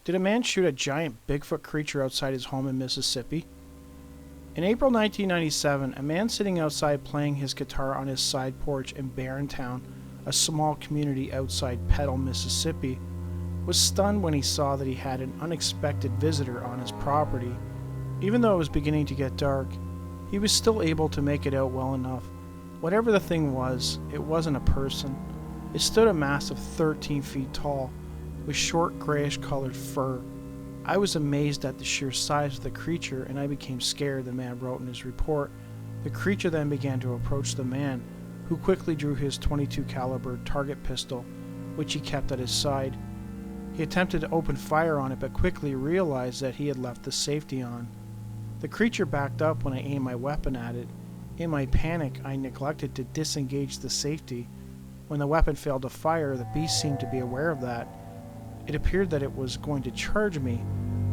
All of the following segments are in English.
Did a man shoot a giant Bigfoot creature outside his home in Mississippi? In April 1997, a man sitting outside playing his guitar on his side porch in Barrontown, a small community outside Petal, Mississippi, was stunned when he saw that he had an unexpected visitor on his property. Even though it was beginning to get dark, he was still able to make it out well enough. Whatever the thing was, it wasn't a person. It stood a mass of 13 feet tall, with short grayish-colored fur. I was amazed at the sheer size of the creature, and I became scared, the man wrote in his report. The creature then began to approach the man, who quickly drew his .22 caliber target pistol, which he kept at his side. He attempted to open fire on it, but quickly realized that he had left the safety on. The creature backed up when I aimed my weapon at it. In my panic, I neglected to disengage the safety. When the weapon failed to fire, the beast seemed to be aware of that. It appeared that it was going to charge me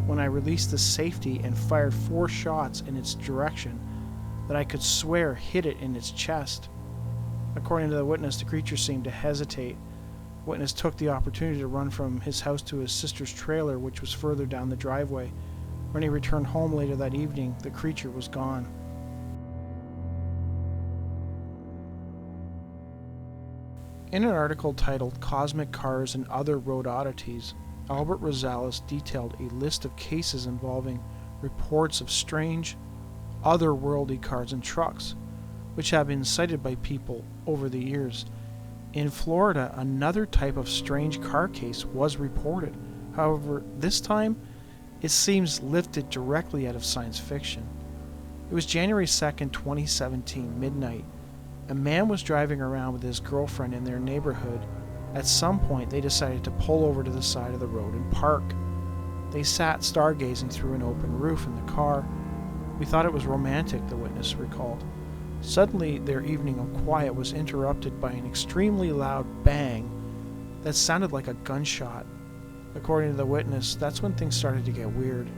when I released the safety and fired 4 shots in its direction that I could swear hit it in its chest. According to the witness, the creature seemed to hesitate. The witness took the opportunity to run from his house to his sister's trailer, which was further down the driveway. When he returned home later that evening, the creature was gone. In an article titled Cosmic Cars and Other Road Oddities, Albert Rosales detailed a list of cases involving reports of strange, otherworldly cars and trucks, which have been cited by people over the years. In Florida, another type of strange car case was reported. However, this time, it seems lifted directly out of science fiction. It was January 2nd, 2017, midnight. A man was driving around with his girlfriend in their neighborhood. At some point, they decided to pull over to the side of the road and park. They sat stargazing through an open roof in the car. We thought it was romantic, the witness recalled. Suddenly, their evening of quiet was interrupted by an extremely loud bang that sounded like a gunshot. According to the witness, that's when things started to get weird.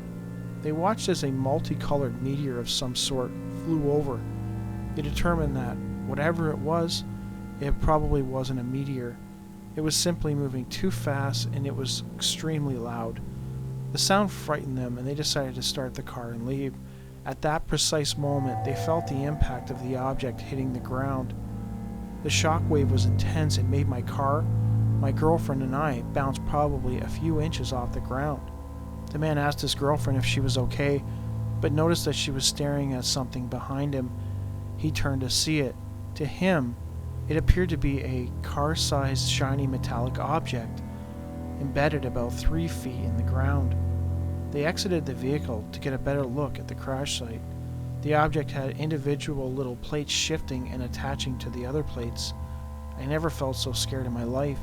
They watched as a multicolored meteor of some sort flew over. They determined that whatever it was, it probably wasn't a meteor. It was simply moving too fast, and it was extremely loud. The sound frightened them, and they decided to start the car and leave. At that precise moment, they felt the impact of the object hitting the ground. The shock wave was intense and made my car, my girlfriend, and I bounce probably a few inches off the ground. The man asked his girlfriend if she was okay, but noticed that she was staring at something behind him. He turned to see it. To him, it appeared to be a car-sized shiny metallic object, embedded about 3 feet in the ground. They exited the vehicle to get a better look at the crash site. The object had individual little plates shifting and attaching to the other plates. I never felt so scared in my life.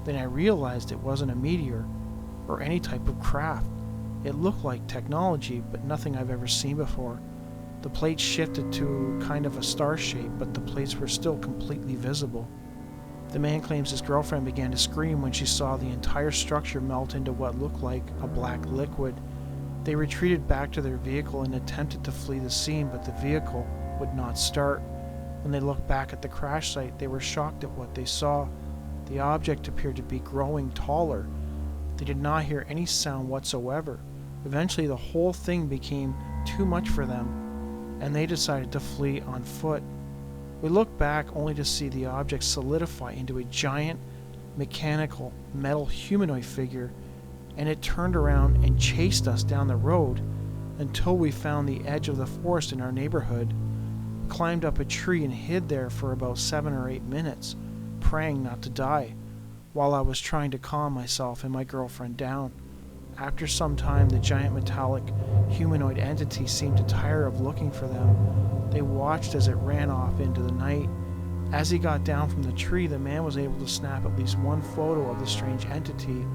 Then I realized it wasn't a meteor or any type of craft. It looked like technology, but nothing I've ever seen before. The plates shifted to kind of a star shape, but the plates were still completely visible. The man claims his girlfriend began to scream when she saw the entire structure melt into what looked like a black liquid. They retreated back to their vehicle and attempted to flee the scene, but the vehicle would not start. When they looked back at the crash site, they were shocked at what they saw. The object appeared to be growing taller. They did not hear any sound whatsoever. Eventually, the whole thing became too much for them, and they decided to flee on foot. We looked back only to see the object solidify into a giant, mechanical, metal humanoid figure, and it turned around and chased us down the road until we found the edge of the forest in our neighborhood. We climbed up a tree and hid there for about 7 or 8 minutes, praying not to die, while I was trying to calm myself and my girlfriend down. After some time, the giant metallic humanoid entity seemed to tire of looking for them. They watched as it ran off into the night. As he got down from the tree, the man was able to snap at least one photo of the strange entity.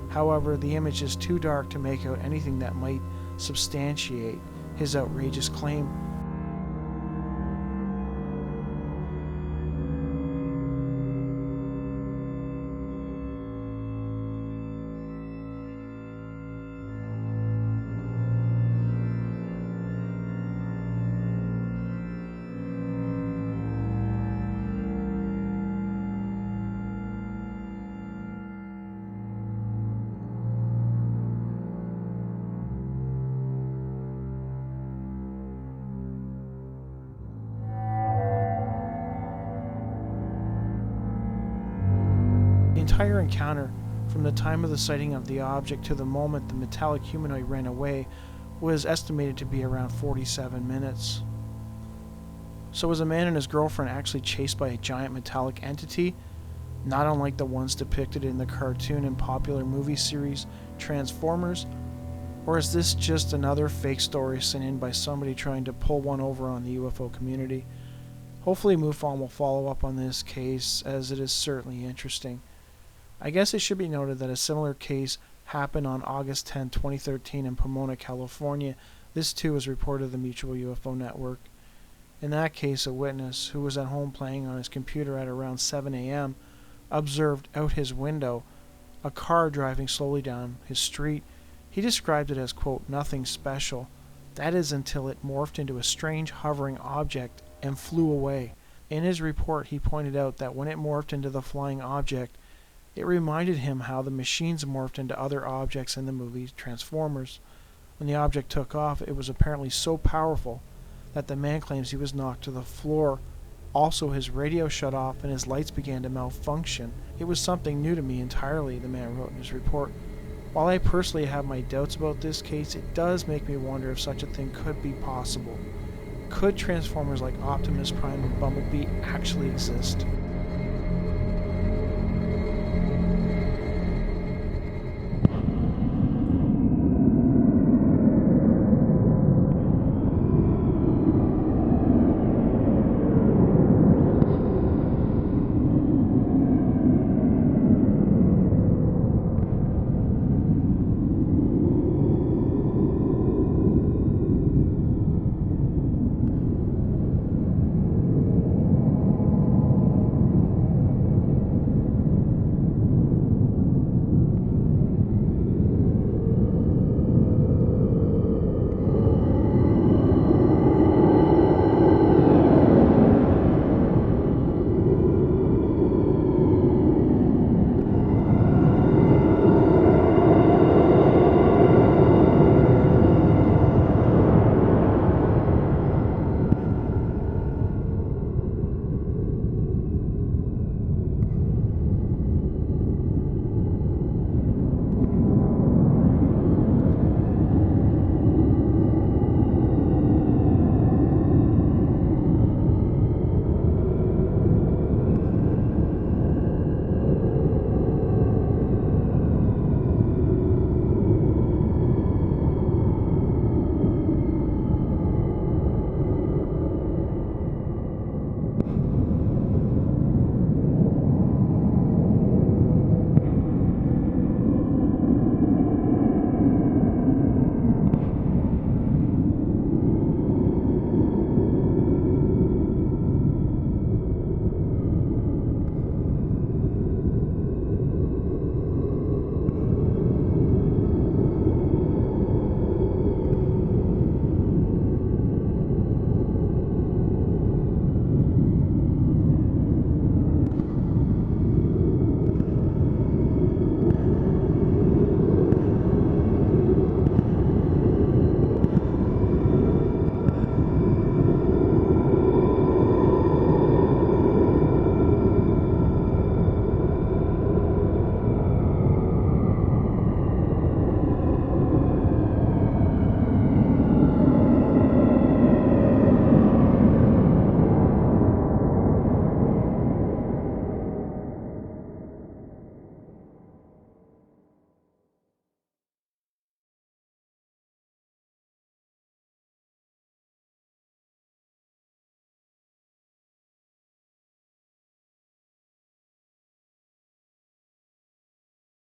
However, the image is too dark to make out anything that might substantiate his outrageous claim. entire encounter, from the time of the sighting of the object to the moment the metallic humanoid ran away, was estimated to be around 47 minutes. So was a man and his girlfriend actually chased by a giant metallic entity, not unlike the ones depicted in the cartoon and popular movie series Transformers? Or is this just another fake story sent in by somebody trying to pull one over on the UFO community? Hopefully MUFON will follow up on this case, as it is certainly interesting. I guess it should be noted that a similar case happened on August 10, 2013 in Pomona, California. This too was reported to the Mutual UFO Network. In that case, a witness, who was at home playing on his computer at around 7 a.m., observed out his window a car driving slowly down his street. He described it as, quote, nothing special. That is, until it morphed into a strange hovering object and flew away. In his report, he pointed out that when it morphed into the flying object, it reminded him how the machines morphed into other objects in the movie Transformers. When the object took off, it was apparently so powerful that the man claims he was knocked to the floor. Also, his radio shut off and his lights began to malfunction. It was something new to me entirely, the man wrote in his report. While I personally have my doubts about this case, it does make me wonder if such a thing could be possible. Could Transformers like Optimus Prime and Bumblebee actually exist?